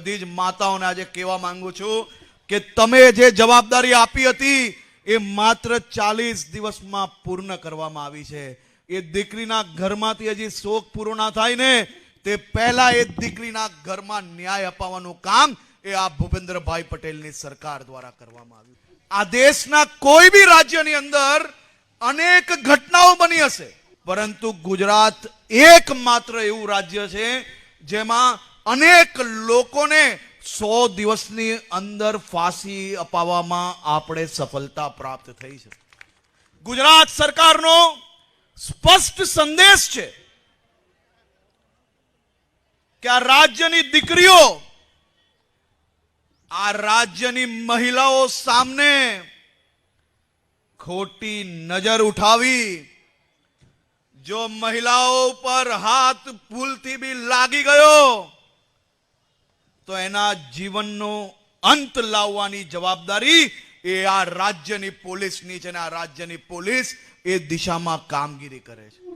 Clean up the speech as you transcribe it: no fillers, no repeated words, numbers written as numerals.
બધી જ માતાઓને આજે કહેવા માંગુ છું કે તમે જે જવાબદારી આપી હતી એ માત્ર 40 દિવસમાં પૂર્ણ કરવામાં આવી છે. એ દીકરીના ઘરમાંથી હજી શોક પૂરો ના થાય ને તે પહેલા એ દીકરીના ઘરમાં ન્યાય અપાવવાનું કામ એ આ ભૂપેન્દ્રભાઈ પટેલની સરકાર દ્વારા કરવામાં આવ્યું. આ દેશના કોઈ બી રાજ્યની અંદર અનેક ઘટનાઓ બની હશે, પરંતુ ગુજરાત એકમાત્ર એવું રાજ્ય છે જેમાં અનેક લોકોને 100 દિવસની અંદર ફાંસી અપાવવામાં આપણે સફળતા પ્રાપ્ત થઈ છે. ગુજરાત સરકારનો સ્પષ્ટ સંદેશ છે કે આ રાજ્યની દીકરીઓ, આ રાજ્યની મહિલાઓ સામે ખોટી નજર ઉઠાવી, જો મહિલાઓ પર હાથ ભૂલથી બી લાગી ગયો તો એના જીવનનો અંત લાવવાની જવાબદારી એ આ રાજ્યની પોલીસની છે અને આ રાજ્યની પોલીસ એ દિશામાં કામગીરી કરે છે.